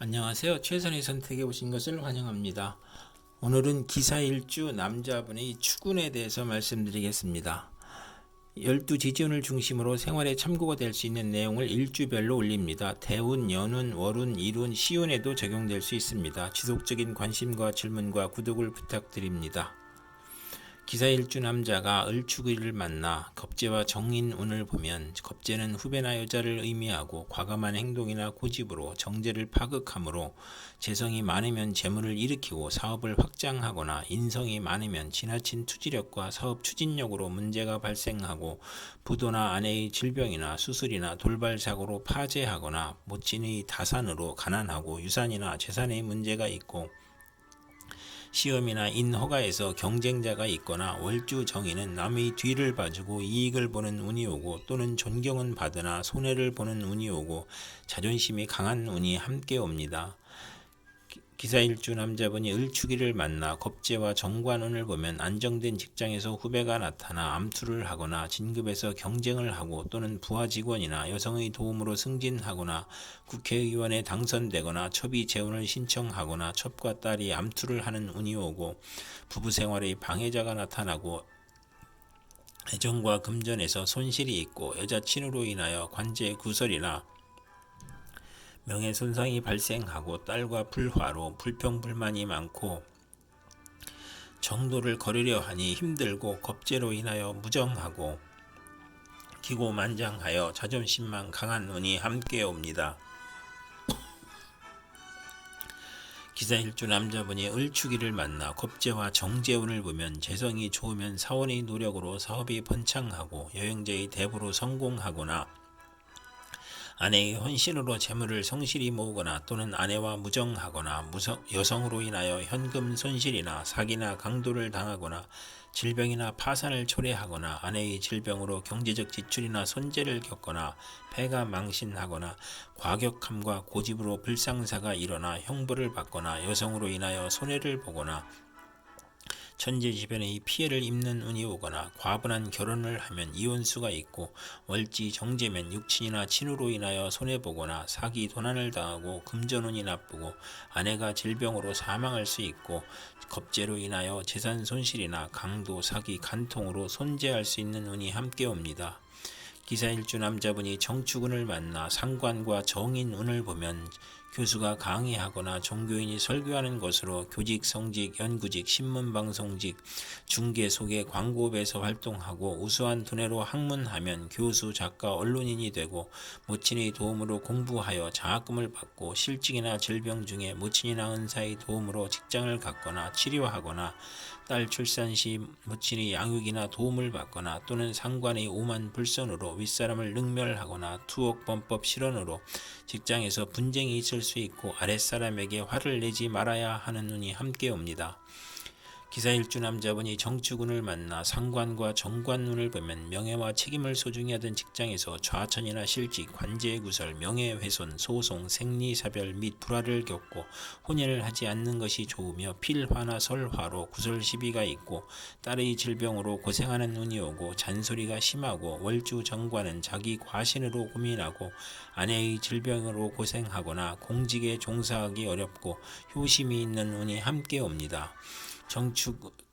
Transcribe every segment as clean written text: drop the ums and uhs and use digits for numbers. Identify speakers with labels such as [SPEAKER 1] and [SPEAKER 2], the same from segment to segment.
[SPEAKER 1] 안녕하세요. 최선의 선택에 오신 것을 환영합니다. 오늘은 기사일주 남자분의 추군에 대해서 말씀드리겠습니다. 12지지운을 중심으로 생활에 참고가 될 수 있는 내용을 일주별로 올립니다. 대운, 연운, 월운, 일운, 시운에도 적용될 수 있습니다. 지속적인 관심과 질문과 구독을 부탁드립니다. 기사일주 남자가 을축일을 만나 겁재와 정인운을 보면 겁재는 후배나 여자를 의미하고 과감한 행동이나 고집으로 정제를 파극하므로 재성이 많으면 재물을 일으키고 사업을 확장하거나 인성이 많으면 지나친 투지력과 사업 추진력으로 문제가 발생하고 부도나 아내의 질병이나 수술이나 돌발 사고로 파재하거나 모친의 다산으로 가난하고 유산이나 재산의 문제가 있고 시험이나 인허가에서 경쟁자가 있거나 월주 정인은 남의 뒤를 봐주고 이익을 보는 운이 오고 또는 존경은 받으나 손해를 보는 운이 오고 자존심이 강한 운이 함께 옵니다. 기사일주 남자분이 을축일을 만나 겁재와 정관운을 보면 안정된 직장에서 후배가 나타나 암투를 하거나 진급에서 경쟁을 하고 또는 부하 직원이나 여성의 도움으로 승진하거나 국회의원에 당선되거나 첩이 재혼을 신청하거나 첩과 딸이 암투를 하는 운이 오고 부부 생활의 방해자가 나타나고 애정과 금전에서 손실이 있고 여자친으로 인하여 관제 구설이나 명예손상이 발생하고 딸과 불화로 불평불만이 많고 정도를 거르려 하니 힘들고 겁재로 인하여 무정하고 기고만장하여 자존심만 강한 운이 함께 옵니다. 기사일주 남자분이 을축일을 만나 겁재와 정재운을 보면 재성이 좋으면 사원의 노력으로 사업이 번창하고 여행자의 대부로 성공하거나 아내의 헌신으로 재물을 성실히 모으거나 또는 아내와 무정하거나 여성으로 인하여 현금 손실이나 사기나 강도를 당하거나 질병이나 파산을 초래하거나 아내의 질병으로 경제적 지출이나 손재를 겪거나 폐가 망신하거나 과격함과 고집으로 불상사가 일어나 형벌을 받거나 여성으로 인하여 손해를 보거나 천재지변의 피해를 입는 운이 오거나 과분한 결혼을 하면 이혼수가 있고 월지 정제면 육친이나 친우로 인하여 손해보거나 사기 도난을 당하고 금전운이 나쁘고 아내가 질병으로 사망할 수 있고 겁재로 인하여 재산 손실이나 강도, 사기, 간통으로 손재할 수 있는 운이 함께 옵니다. 기사일주 남자분이 정축운을 만나 상관과 정인운을 보면 교수가 강의하거나 종교인이 설교하는 것으로 교직, 성직, 연구직, 신문방송직, 중개, 소개, 광고업에서 활동하고 우수한 두뇌로 학문하면 교수, 작가, 언론인이 되고 모친의 도움으로 공부하여 장학금을 받고 실직이나 질병 중에 모친이나 은사의 도움으로 직장을 갖거나 치료하거나 딸 출산 시 모친의 양육이나 도움을 받거나 또는 상관의 오만 불선으로 윗사람을 능멸하거나 투옥 범법 실언으로 직장에서 분쟁이 있을 수 있고 아랫사람에게 화를 내지 말아야 하는 눈이 함께 옵니다. 기사일주 남자분이 정축운을 만나 상관과 정관운을 보면 명예와 책임을 소중히 하던 직장에서 좌천이나 실직, 관제구설, 명예훼손, 소송, 생리사별 및 불화를 겪고 혼인을 하지 않는 것이 좋으며 필화나 설화로 구설시비가 있고 딸의 질병으로 고생하는 운이 오고 잔소리가 심하고 월주 정관은 자기 과신으로 고민하고 아내의 질병으로 고생하거나 공직에 종사하기 어렵고 효심이 있는 운이 함께 옵니다.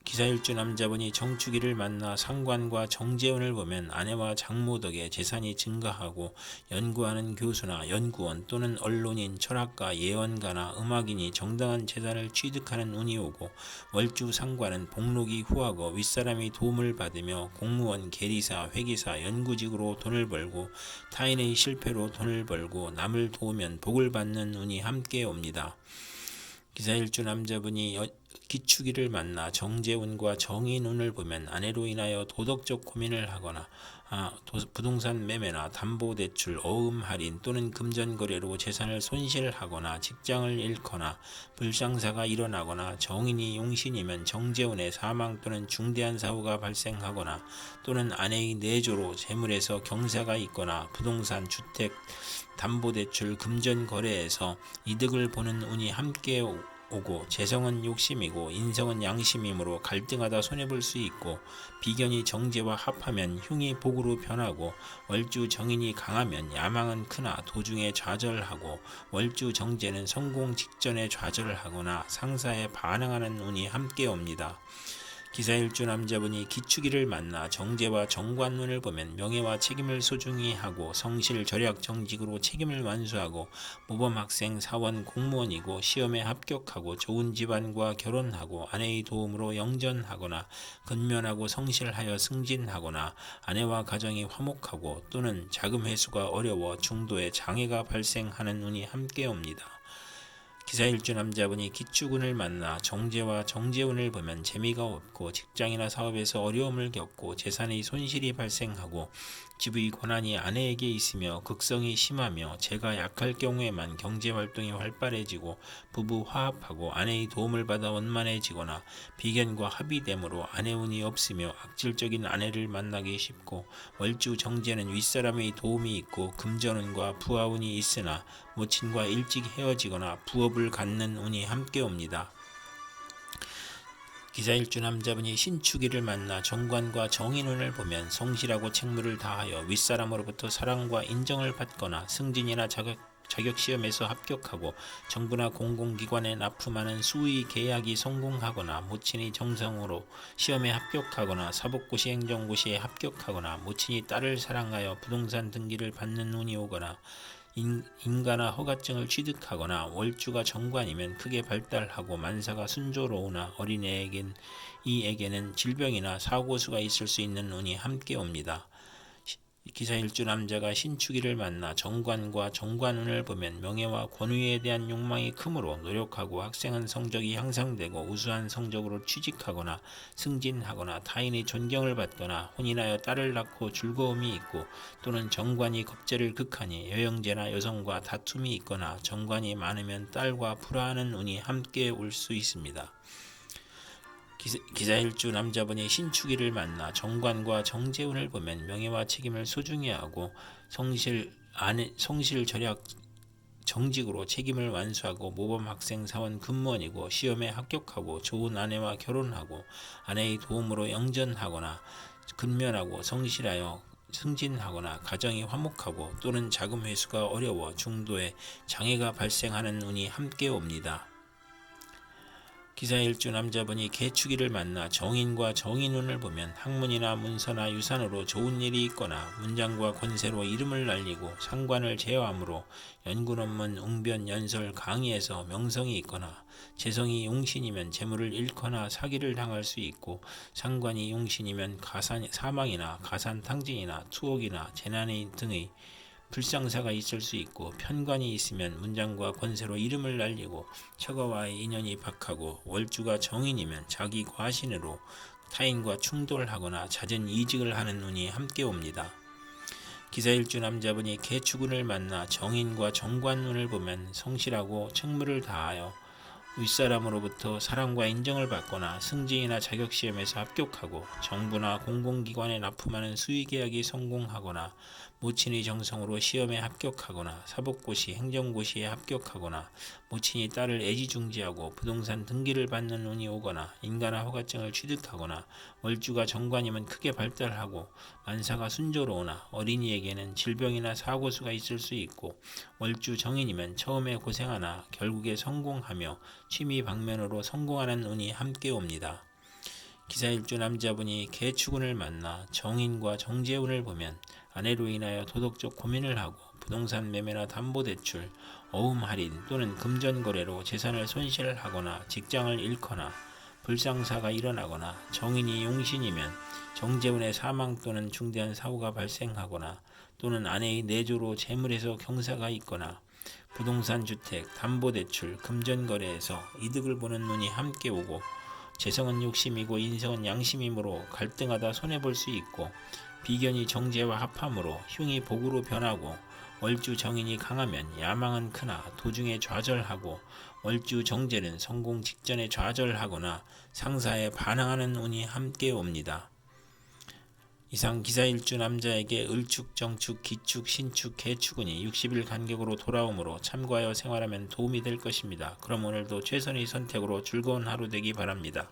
[SPEAKER 1] 기사일주 남자분이 정축일을 만나 상관과 정재운을 보면 아내와 장모 덕에 재산이 증가하고 연구하는 교수나 연구원 또는 언론인, 철학가, 예언가나 음악인이 정당한 재산을 취득하는 운이 오고 월주 상관은 복록이 후하고 윗사람이 도움을 받으며 공무원, 계리사, 회계사, 연구직으로 돈을 벌고 타인의 실패로 돈을 벌고 남을 도우면 복을 받는 운이 함께 옵니다. 기사일주 남자분이 기축일을 만나 정재운과 정인운을 보면 아내로 인하여 도덕적 고민을 하거나 부동산 매매나 담보대출, 어음 할인 또는 금전거래로 재산을 손실하거나 직장을 잃거나 불상사가 일어나거나 정인이 용신이면 정재운의 사망 또는 중대한 사고가 발생하거나 또는 아내의 내조로 재물에서 경사가 있거나 부동산, 주택, 담보대출, 금전거래에서 이득을 보는 운이 함께 오고 재성은 욕심이고 인성은 양심이므로 갈등하다 손해볼 수 있고 비견이 정제와 합하면 흉이 복으로 변하고 월주 정인이 강하면 야망은 크나 도중에 좌절하고 월주 정제는 성공 직전에 좌절하거나 상사에 반항하는 운이 함께 옵니다. 기사일주 남자분이 기축일을 만나 정제와 정관운을 보면 명예와 책임을 소중히 하고 성실 절약 정직으로 책임을 완수하고 모범학생 사원 공무원이고 시험에 합격하고 좋은 집안과 결혼하고 아내의 도움으로 영전하거나 근면하고 성실하여 승진하거나 아내와 가정이 화목하고 또는 자금 회수가 어려워 중도에 장애가 발생하는 운이 함께 옵니다. 기사일주 남자분이 기축운을 만나 정제와 정제운을 보면 재미가 없고 직장이나 사업에서 어려움을 겪고 재산의 손실이 발생하고 집의 권한이 아내에게 있으며 극성이 심하며 재가 약할 경우에만 경제활동이 활발해지고 부부 화합하고 아내의 도움을 받아 원만해지거나 비견과 합의됨으로 아내운이 없으며 악질적인 아내를 만나기 쉽고 월주 정제는 윗사람의 도움이 있고 금전운과 부하운이 있으나 모친과 일찍 헤어지거나 부업을 갖는 운이 함께 옵니다. 기사일주 남자분이 신축일을 만나 정관과 정인운을 보면 성실하고 책무를 다하여 윗사람으로부터 사랑과 인정을 받거나 승진이나 자격시험에서 합격하고 정부나 공공기관에 납품하는 수의 계약이 성공하거나 모친이 정성으로 시험에 합격하거나 사법고시 행정고시에 합격하거나 모친이 딸을 사랑하여 부동산 등기를 받는 운이 오거나 인가나 허가증을 취득하거나 월주가 정관이면 크게 발달하고 만사가 순조로우나 어린애에게는 질병이나 사고수가 있을 수 있는 운이 함께 옵니다. 기사일주 남자가 신축일을 만나 정관과 정관운을 보면 명예와 권위에 대한 욕망이 크므로 노력하고 학생은 성적이 향상되고 우수한 성적으로 취직하거나 승진하거나 타인의 존경을 받거나 혼인하여 딸을 낳고 즐거움이 있고 또는 정관이 겁재를 극하니 여형제나 여성과 다툼이 있거나 정관이 많으면 딸과 불화하는 운이 함께 올 수 있습니다. 기사일주 남자분이 신축일을 만나 정관과 정제운을 보면 명예와 책임을 소중히 하고 성실 절약 정직으로 책임을 완수하고 모범학생 사원 근무원이고 시험에 합격하고 좋은 아내와 결혼하고 아내의 도움으로 영전하거나 근면하고 성실하여 승진하거나 가정이 화목하고 또는 자금 회수가 어려워 중도에 장애가 발생하는 운이 함께 옵니다. 기사일주 남자분이 개축일을 만나 정인과 정인운을 보면 학문이나 문서나 유산으로 좋은 일이 있거나 문장과 권세로 이름을 날리고 상관을 제어하므로 연구논문, 웅변, 연설, 강의에서 명성이 있거나 재성이 용신이면 재물을 잃거나 사기를 당할 수 있고 상관이 용신이면 사망이나 가산탕진이나 투옥이나 재난이 등의 불상사가 있을 수 있고 편관이 있으면 문장과 권세로 이름을 날리고 처가와의 인연이 박하고 월주가 정인이면 자기 과신으로 타인과 충돌하거나 잦은 이직을 하는 운이 함께 옵니다. 기사일주 남자분이 개축운을 만나 정인과 정관운을 보면 성실하고 책무를 다하여 윗사람으로부터 사랑과 인정을 받거나 승진이나 자격시험에서 합격하고 정부나 공공기관에 납품하는 수의계약이 성공하거나 모친의 정성으로 시험에 합격하거나 사법고시, 행정고시에 합격하거나 모친이 딸을 애지중지하고 부동산 등기를 받는 운이 오거나 인가나 허가증을 취득하거나 월주가 정관이면 크게 발달하고 만사가 순조로우나 어린이에게는 질병이나 사고수가 있을 수 있고 월주 정인이면 처음에 고생하나 결국에 성공하며 취미 방면으로 성공하는 운이 함께 옵니다. 기사일주 남자분이 개축운을 만나 정인과 정제운을 보면 아내로 인하여 도덕적 고민을 하고 부동산 매매나 담보대출, 어음 할인 또는 금전거래로 재산을 손실하거나 직장을 잃거나 불상사가 일어나거나 정인이 용신이면 정제운의 사망 또는 중대한 사고가 발생하거나 또는 아내의 내조로 재물에서 경사가 있거나 부동산 주택, 담보대출, 금전거래에서 이득을 보는 운이 함께 오고 재성은 욕심이고 인성은 양심이므로 갈등하다 손해볼 수 있고 비견이 정제와 합함으로 흉이 복으로 변하고 월주 정인이 강하면 야망은 크나 도중에 좌절하고 월주 정제는 성공 직전에 좌절하거나 상사에 반항하는 운이 함께 옵니다. 이상 기사일주 남자에게 을축, 정축, 기축, 신축, 개축운이 60일 간격으로 돌아오므로 참고하여 생활하면 도움이 될 것입니다. 그럼 오늘도 최선의 선택으로 즐거운 하루 되기 바랍니다.